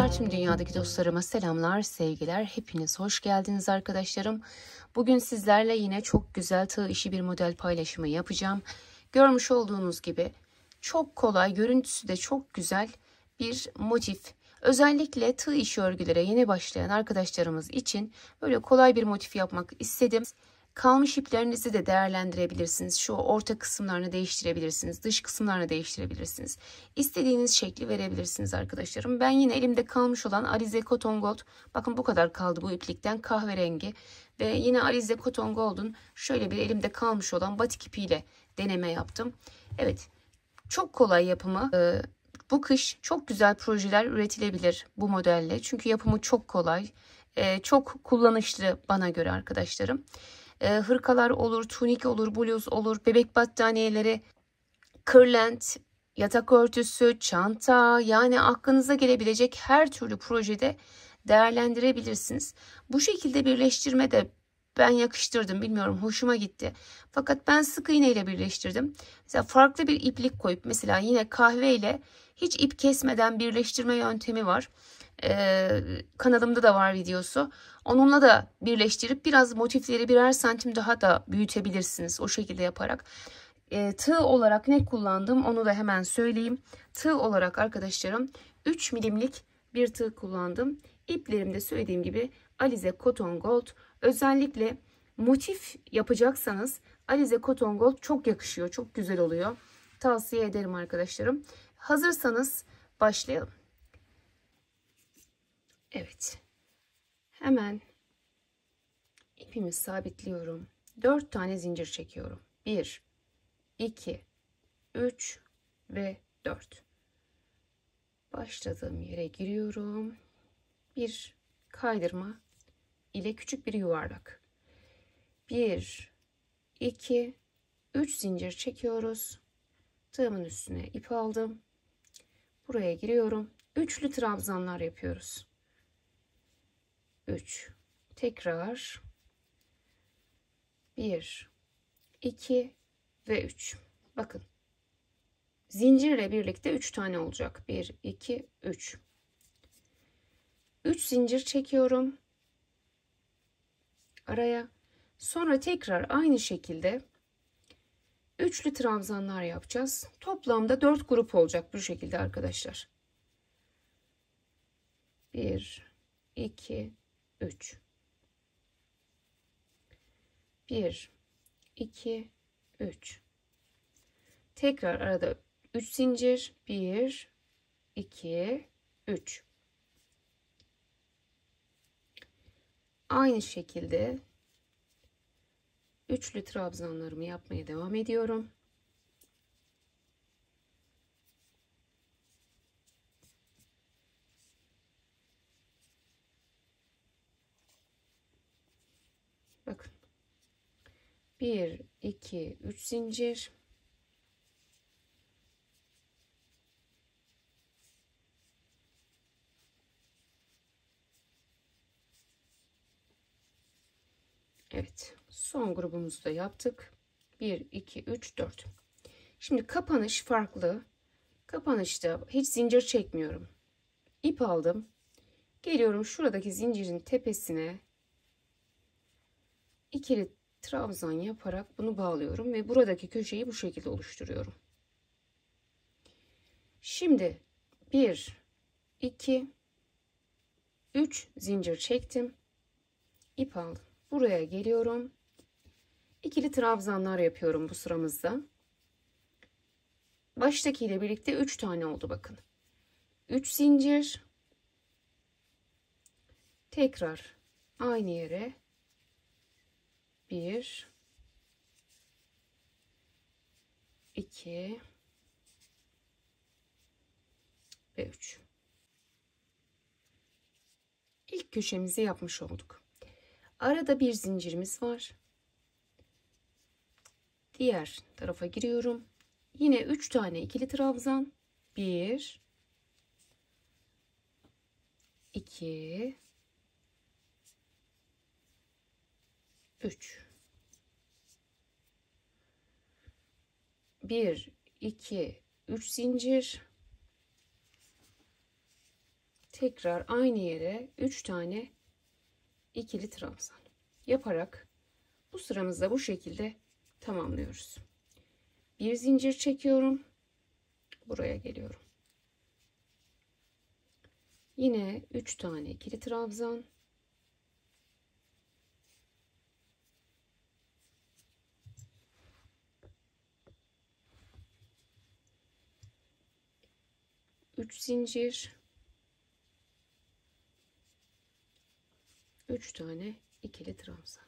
arkadaşlar, tüm dünyadaki dostlarıma selamlar, sevgiler. Hepiniz hoş geldiniz arkadaşlarım. Bugün sizlerle yine çok güzel tığ işi bir model paylaşımı yapacağım. Görmüş olduğunuz gibi çok kolay, görüntüsü de çok güzel bir motif. Özellikle tığ işi örgülere yeni başlayan arkadaşlarımız için böyle kolay bir motif yapmak istedim. Kalmış iplerinizi de değerlendirebilirsiniz. Şu orta kısımlarını değiştirebilirsiniz. Dış kısımlarını değiştirebilirsiniz. İstediğiniz şekli verebilirsiniz arkadaşlarım. Ben yine elimde kalmış olan Alize Cotton Gold. Bakın bu kadar kaldı bu iplikten, kahverengi. Ve yine Alize Cotton Gold'un şöyle bir elimde kalmış olan batik ipiyle deneme yaptım. Evet, çok kolay yapımı. Bu kış çok güzel projeler üretilebilir bu modelle. Çünkü yapımı çok kolay. Çok kullanışlı bana göre arkadaşlarım. Hırkalar olur, tunik olur, bluz olur, bebek battaniyeleri, kırlent, yatak örtüsü, çanta, yani aklınıza gelebilecek her türlü projede değerlendirebilirsiniz. Bu şekilde birleştirme de ben yakıştırdım, bilmiyorum, hoşuma gitti. Fakat ben sık iğne ile birleştirdim. Mesela farklı bir iplik koyup mesela yine kahve ile hiç ip kesmeden birleştirme yöntemi var. Kanalımda da var videosu. Onunla da birleştirip biraz motifleri birer santim daha da büyütebilirsiniz o şekilde yaparak. Tığ olarak ne kullandım onu da hemen söyleyeyim. Tığ olarak arkadaşlarım 3 milimlik bir tığ kullandım. İplerim de söylediğim gibi Alize Cotton Gold. Özellikle motif yapacaksanız Alize Cotton Gold çok yakışıyor, çok güzel oluyor. Tavsiye ederim arkadaşlarım. Hazırsanız başlayalım. Evet. Hemen ipimi sabitliyorum. 4 tane zincir çekiyorum. 1, 2, 3 ve 4. Başladığım yere giriyorum. Bir kaydırma ile küçük bir yuvarlak. 1, 2, 3 zincir çekiyoruz. Tığımın üstüne ip aldım. Buraya giriyorum. Üçlü trabzanlar yapıyoruz. 3. Tekrar 1, 2 ve 3. Bakın. Zincirle birlikte 3 tane olacak. 1, 2, 3. 3 zincir çekiyorum. Araya. Sonra tekrar aynı şekilde üçlü trabzanlar yapacağız. Toplamda 4 grup olacak bu şekilde arkadaşlar. 1, 2, 3. 1, 2, 3. Tekrar arada 3 zincir. 1, 2, 3. Aynı şekilde üçlü trabzanlarımı yapmaya devam ediyorum. Bakın. 1, 2, 3 zincir. Evet, son grubumuzu da yaptık. 1, 2, 3, 4. Şimdi kapanış farklı. Kapanışta hiç zincir çekmiyorum. İp aldım. Geliyorum şuradaki zincirin tepesine ikili trabzan yaparak bunu bağlıyorum ve buradaki köşeyi bu şekilde oluşturuyorum. Şimdi 1, 2, 3 zincir çektim. İp aldım. Buraya geliyorum. İkili trabzanlar yapıyorum bu sıramızda. Baştaki ile birlikte 3 tane oldu bakın. 3 zincir. Tekrar aynı yere 1, 2 ve 3. İlk köşemizi yapmış olduk. Arada bir zincirimiz var. Diğer tarafa giriyorum. Yine 3 tane ikili trabzan. 1, 2, 3. 1, 2, 3 zincir. tekrar aynı yere 3 tane ikili trabzan yaparak bu sıramızda bu şekilde tamamlıyoruz. Bir zincir çekiyorum. Buraya geliyorum. Yine 3 tane ikili trabzan. Üç zincir. 3 tane ikili trabzan.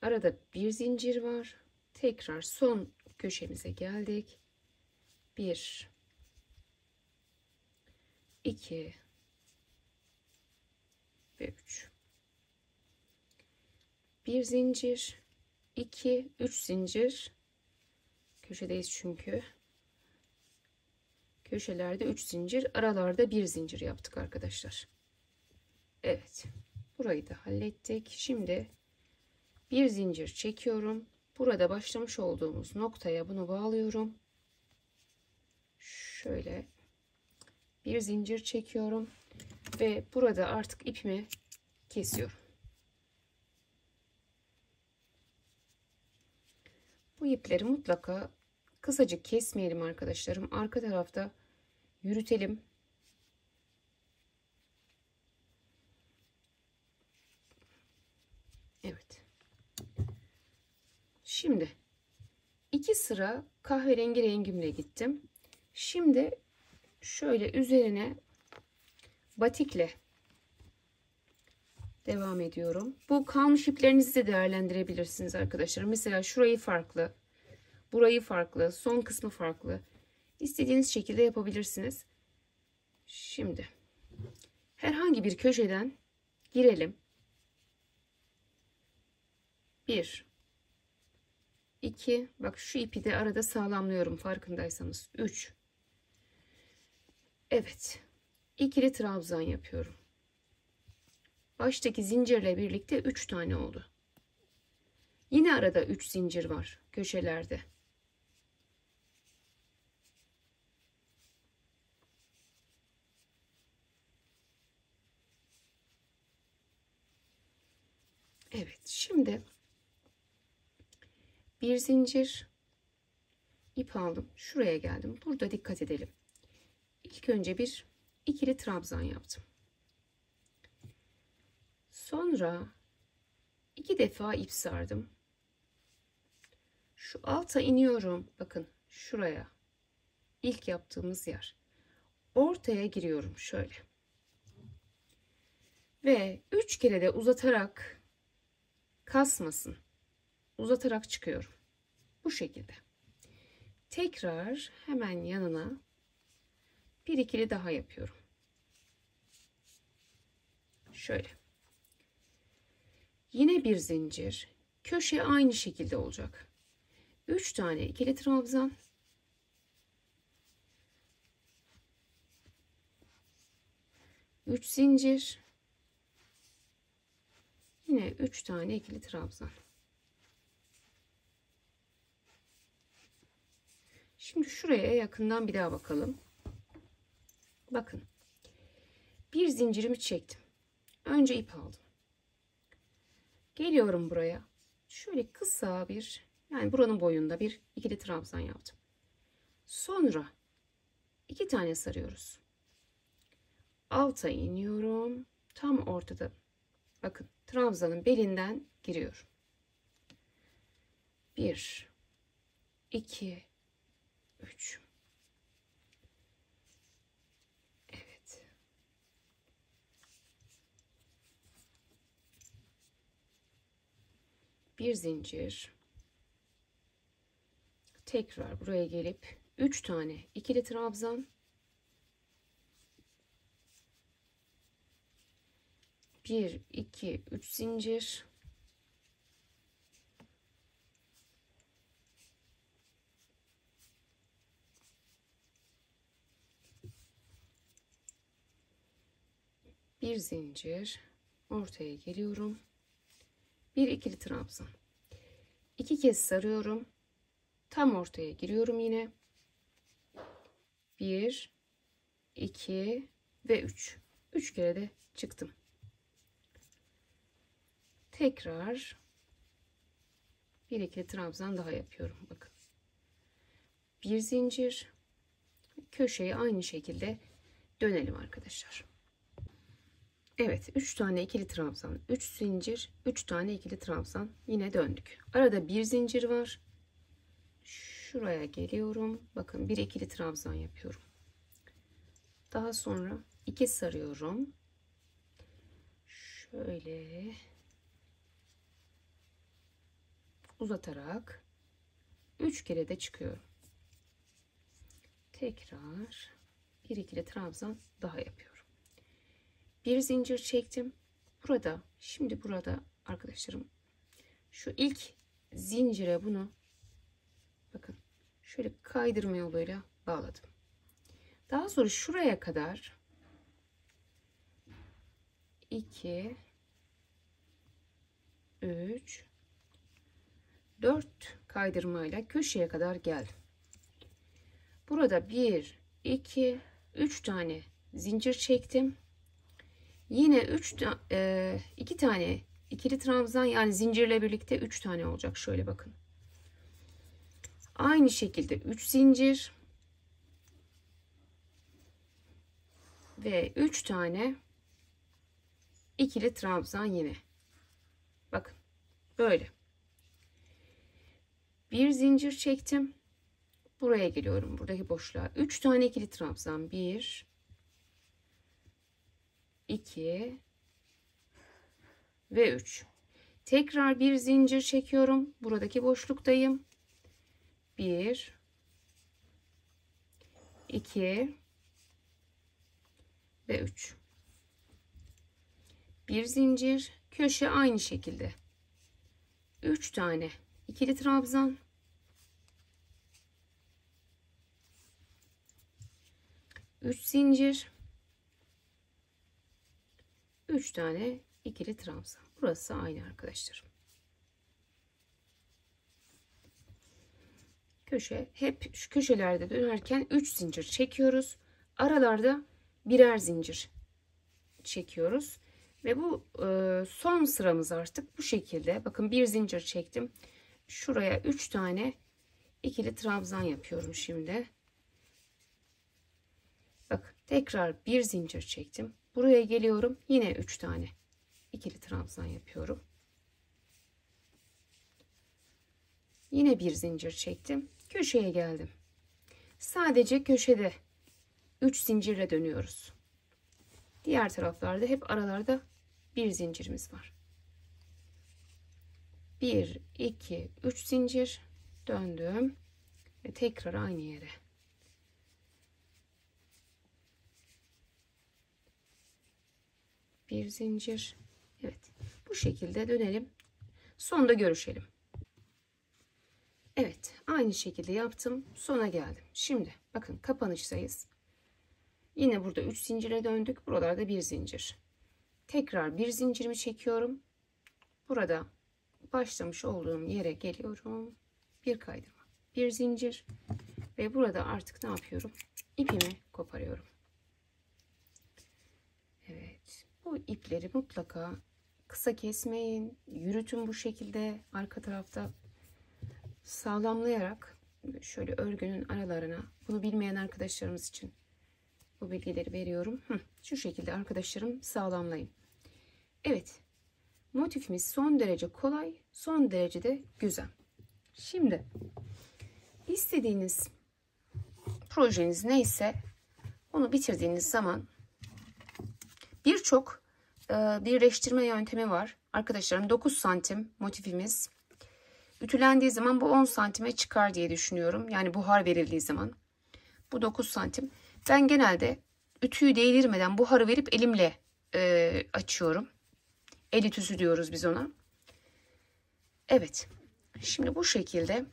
Arada bir zincir var. Tekrar son köşemize geldik. 1 2 ve 3. Bir zincir, 2 3 zincir. Köşedeyiz çünkü. Köşelerde 3 zincir, aralarda bir zincir yaptık arkadaşlar. Evet. Burayı da hallettik. Şimdi bir zincir çekiyorum. Burada başlamış olduğumuz noktaya bunu bağlıyorum. Şöyle bir zincir çekiyorum ve burada artık ipimi kesiyorum. Bu ipleri mutlaka kısacık kesmeyelim arkadaşlarım. Arka tarafta yürütelim. Evet. Şimdi 2 sıra kahverengi rengimle gittim. Şimdi şöyle üzerine batikle devam ediyorum. Bu kalmış iplerinizi de değerlendirebilirsiniz arkadaşlar. Mesela şurayı farklı, burayı farklı, son kısmı farklı. İstediğiniz şekilde yapabilirsiniz. Şimdi herhangi bir köşeden girelim. 1 2, bak şu ipi de arada sağlamlıyorum farkındaysanız. 3. Evet. İkili trabzan yapıyorum. Baştaki zincirle birlikte 3 tane oldu. Yine arada 3 zincir var köşelerde. Evet, şimdi bir zincir ip aldım. Şuraya geldim. Burada dikkat edelim. İlk önce bir ikili trabzan yaptım. Sonra 2 defa ip sardım. Şu alta iniyorum. Bakın şuraya. İlk yaptığımız yer. Ortaya giriyorum şöyle. Ve 3 kere de uzatarak, kasmasın, uzatarak çıkıyorum. Bu şekilde. Tekrar hemen yanına bir ikili daha yapıyorum. Şöyle. Yine bir zincir. Köşe aynı şekilde olacak. 3 tane ikili trabzan. Üç zincir. Yine 3 tane ikili trabzan. Şimdi şuraya yakından bir daha bakalım. Bakın. Bir zincirimi çektim. Önce ip aldım. Geliyorum buraya. Şöyle kısa bir, yani buranın boyunda bir ikili trabzan yaptım. Sonra 2 tane sarıyoruz. Alta iniyorum. Tam ortada. Bakın trabzanın belinden giriyorum. 1 2 3. Evet. Bir zincir. Tekrar buraya gelip 3 tane ikili trabzan. 1 2 3 zincir. Bir zincir, ortaya geliyorum. Bir ikili trabzan. 2 kez sarıyorum. Tam ortaya giriyorum yine. 1, 2 ve 3. 3 kere de çıktım. Tekrar bir ikili trabzan daha yapıyorum. Bakın. Bir zincir. Köşeyi aynı şekilde dönelim arkadaşlar. Evet, 3 tane ikili trabzan, 3 zincir, 3 tane ikili trabzan, yine döndük. Arada bir zincir var. Şuraya geliyorum. Bakın, bir ikili trabzan yapıyorum. Daha sonra 2 sarıyorum. Şöyle uzatarak 3 kere de çıkıyorum. Tekrar bir ikili trabzan daha yapıyorum. Bir zincir çektim. Şimdi burada arkadaşlarım, şu ilk zincire bunu bakın şöyle kaydırma yoluyla bağladım. Daha sonra şuraya kadar 2 3 4 kaydırmayla köşeye kadar geldim. Burada 1 2 3 tane zincir çektim. Yine 2 tane ikili trabzan, yani zincirle birlikte 3 tane olacak. Şöyle bakın. Aynı şekilde 3 zincir ve 3 tane ikili trabzan yine. Bakın böyle. Bir zincir çektim. Buraya geliyorum. Buradaki boşluğa 3 tane ikili trabzan. 1 2 ve 3. Tekrar bir zincir çekiyorum. Buradaki boşluktayım. 1 2 ve 3. Bir zincir, köşe aynı şekilde. 3 tane ikili trabzan. 3 zincir. 3 tane ikili trabzan. Burası aynı arkadaşlar. Köşe, hep şu köşelerde dönerken 3 zincir çekiyoruz. Aralarda birer zincir çekiyoruz. Ve bu son sıramız artık bu şekilde. Bakın, bir zincir çektim. Şuraya 3 tane ikili trabzan yapıyorum şimdi. Bak, tekrar bir zincir çektim. Buraya geliyorum. Yine 3 tane ikili trabzan yapıyorum. Yine bir zincir çektim. Köşeye geldim. Sadece köşede 3 zincirle dönüyoruz. Diğer taraflarda hep aralarda bir zincirimiz var. 1 2 3 zincir döndüm ve tekrar aynı yere. Bir zincir. Evet, bu şekilde dönelim. Sonda görüşelim. Evet, aynı şekilde yaptım. Sona geldim. Şimdi bakın, kapanıştayız. Yine burada 3 zincire döndük. Buralarda bir zincir. Tekrar bir zincirimi çekiyorum. Burada başlamış olduğum yere geliyorum. Bir kaydırma. Bir zincir. Ve burada artık ne yapıyorum? İpimi koparıyorum. Evet. Bu ipleri mutlaka kısa kesmeyin. Yürütün bu şekilde. Arka tarafta sağlamlayarak şöyle örgünün aralarına, bunu bilmeyen arkadaşlarımız için bu bilgileri veriyorum. Şu şekilde arkadaşlarım, sağlamlayın. Evet, motifimiz son derece kolay, son derece de güzel. Şimdi istediğiniz projeniz neyse onu bitirdiğiniz zaman birçok birleştirme yöntemi var. Arkadaşlarım, 9 santim motifimiz. Ütülendiği zaman bu 10 santime çıkar diye düşünüyorum. Yani buhar verildiği zaman. Bu 9 santim. Ben genelde ütüyü değdirmeden buharı verip elimle açıyorum. El ütüsü diyoruz biz ona. Evet. Şimdi bu şekilde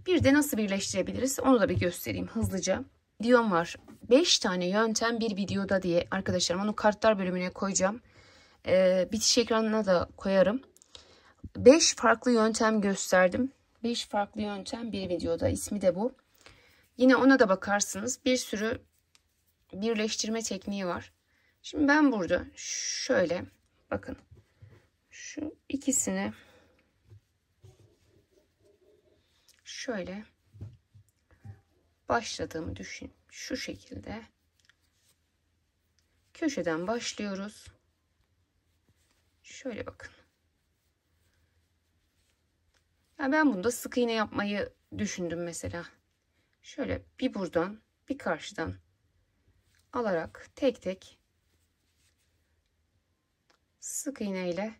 bir de nasıl birleştirebiliriz onu da bir göstereyim hızlıca. Videom var. 5 tane yöntem bir videoda diye arkadaşlarım. Onu kartlar bölümüne koyacağım. Bitiş ekranına da koyarım. 5 farklı yöntem gösterdim. 5 farklı yöntem bir videoda, ismi de bu. Yine ona da bakarsınız. Bir sürü birleştirme tekniği var. Şimdi ben burada şöyle bakın, şu ikisini şöyle başladığımı düşün. Şu şekilde köşeden başlıyoruz. Şöyle bakın. Yani ben bunda sık iğne yapmayı düşündüm mesela. Şöyle bir buradan bir karşıdan alarak tek tek sık iğne ile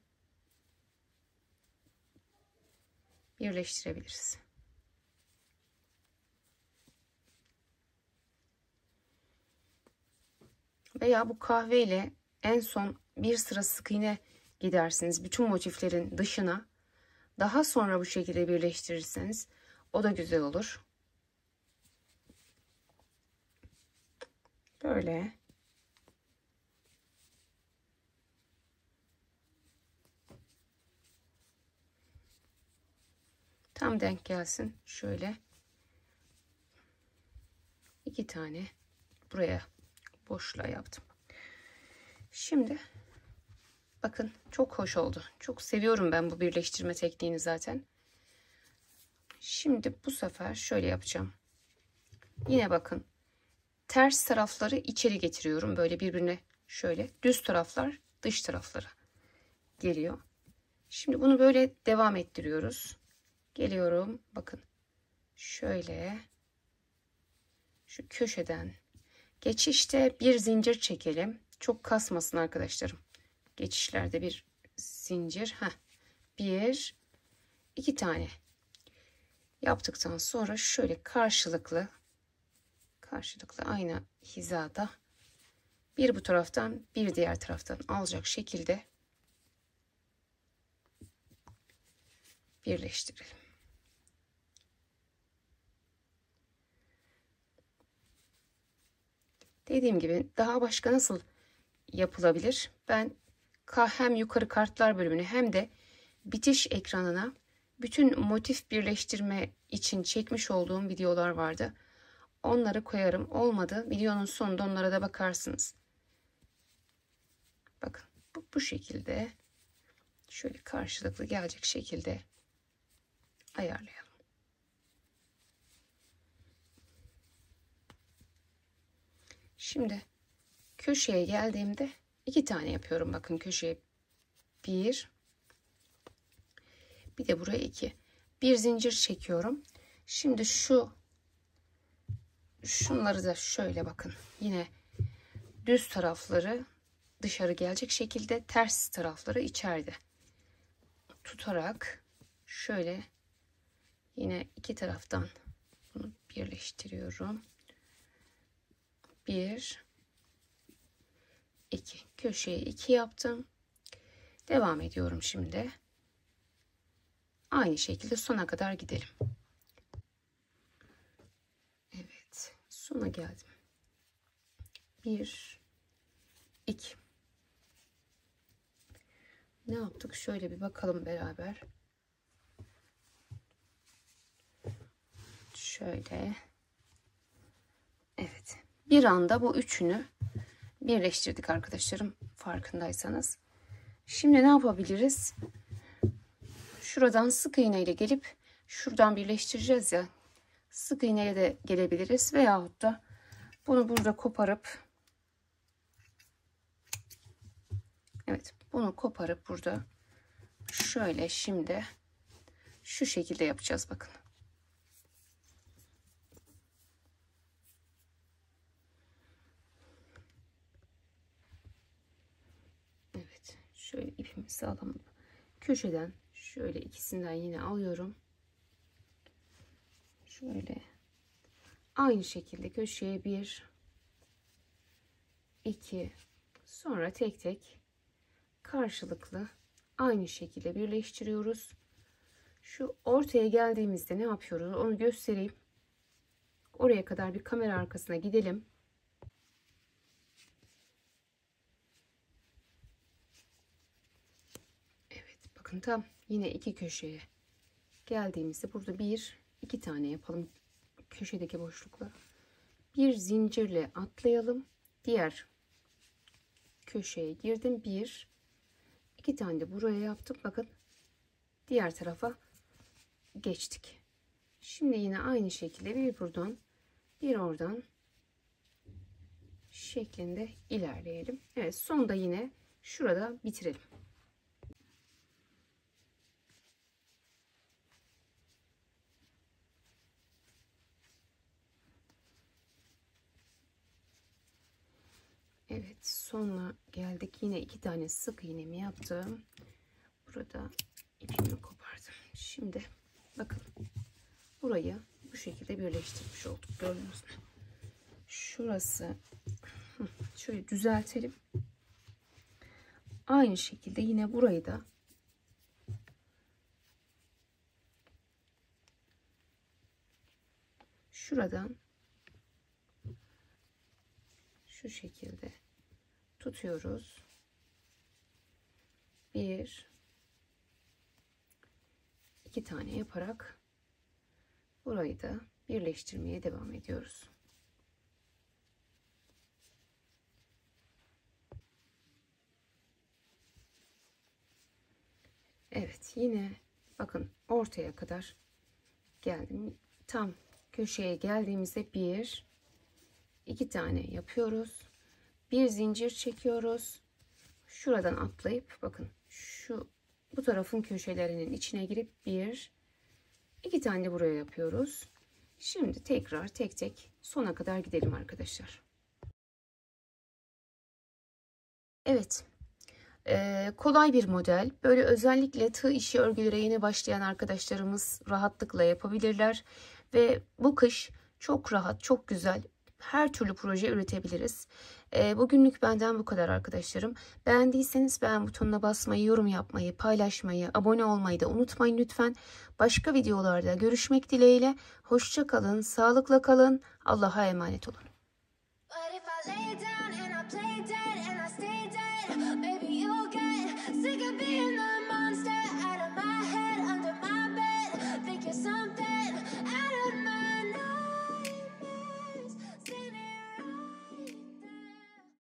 birleştirebiliriz. Veya bu kahve ile en son bir sıra sık iğne gidersiniz bütün motiflerin dışına. Daha sonra bu şekilde birleştirirseniz o da güzel olur. Böyle. Tam denk gelsin. Şöyle. 2 tane buraya boşluğa yaptım. Şimdi bakın çok hoş oldu. Çok seviyorum ben bu birleştirme tekniğini zaten. Şimdi bu sefer şöyle yapacağım. Yine bakın. Ters tarafları içeri getiriyorum. Böyle birbirine şöyle. Düz taraflar dış taraflara geliyor. Şimdi bunu böyle devam ettiriyoruz. Geliyorum. Bakın. Şöyle. Şu köşeden. Geçişte bir zincir çekelim. Çok kasmasın arkadaşlarım. Geçişlerde bir zincir. Bir, iki tane yaptıktan sonra şöyle karşılıklı aynı hizada bir bu taraftan bir diğer taraftan alacak şekilde birleştirelim. Dediğim gibi daha başka nasıl yapılabilir? Ben hem yukarı kartlar bölümüne hem de bitiş ekranına bütün motif birleştirme için çekmiş olduğum videolar vardı. Onları koyarım. Olmadı, videonun sonunda onlara da bakarsınız. Bakın bu şekilde şöyle karşılıklı gelecek şekilde ayarlayalım. Şimdi köşeye geldiğimde 2 tane yapıyorum. Bakın köşeye 1, bir de buraya 2. Bir zincir çekiyorum. Şimdi şunları da şöyle bakın. Yine düz tarafları dışarı gelecek şekilde, ters tarafları içeride tutarak şöyle yine iki taraftan bunu birleştiriyorum. 1, 2, köşeye 2 yaptım. Devam ediyorum şimdi. Aynı şekilde sona kadar gidelim. Evet, sona geldim. 1, 2. Ne yaptık? Şöyle bir bakalım beraber. Şöyle. Evet. Bir anda bu üçünü birleştirdik arkadaşlarım, farkındaysanız. Şimdi ne yapabiliriz? Şuradan sık iğne ile gelip şuradan birleştireceğiz ya. Sık iğneye de gelebiliriz veyahut da bunu burada koparıp, evet, bunu koparıp burada şöyle şimdi şu şekilde yapacağız bakın. Evet, şöyle ipimi sağlam köşeden şöyle ikisinden yine alıyorum. Şöyle aynı şekilde köşeye 1, 2, sonra tek tek karşılıklı aynı şekilde birleştiriyoruz. Şu ortaya geldiğimizde ne yapıyoruz onu göstereyim. Oraya kadar bir kamera arkasına gidelim. Evet, bakın tam yine iki köşeye geldiğimizde burada iki tane yapalım köşedeki boşluklara. Bir zincirle atlayalım. Diğer köşeye girdim. İki tane de buraya yaptım. Bakın diğer tarafa geçtik. Şimdi yine aynı şekilde bir buradan bir oradan şeklinde ilerleyelim. Evet, sonda yine şurada bitirelim. Evet, sonuna geldik. Yine iki tane sık iğnemi yaptım. Burada ipimi kopardım. Şimdi bakın burayı bu şekilde birleştirmiş olduk. Gördünüz mü? Şurası şöyle düzeltelim. Aynı şekilde yine burayı da şuradan şu şekilde tutuyoruz. İki tane yaparak burayı da birleştirmeye devam ediyoruz. Evet, yine bakın ortaya kadar geldim. Tam köşeye geldiğimizde iki tane yapıyoruz. Bir zincir çekiyoruz. Şuradan atlayıp bakın bu tarafın köşelerinin içine girip iki tane de buraya yapıyoruz. Şimdi tekrar tek tek sona kadar gidelim arkadaşlar. Evet. Kolay bir model. Böyle özellikle tığ işi örgülere yeni başlayan arkadaşlarımız rahatlıkla yapabilirler. Ve bu kış çok rahat, çok güzel her türlü proje üretebiliriz. Bugünlük benden bu kadar arkadaşlarım. Beğendiyseniz beğen butonuna basmayı, yorum yapmayı, paylaşmayı, abone olmayı da unutmayın lütfen. Başka videolarda görüşmek dileğiyle. Hoşça kalın, sağlıkla kalın. Allah'a emanet olun.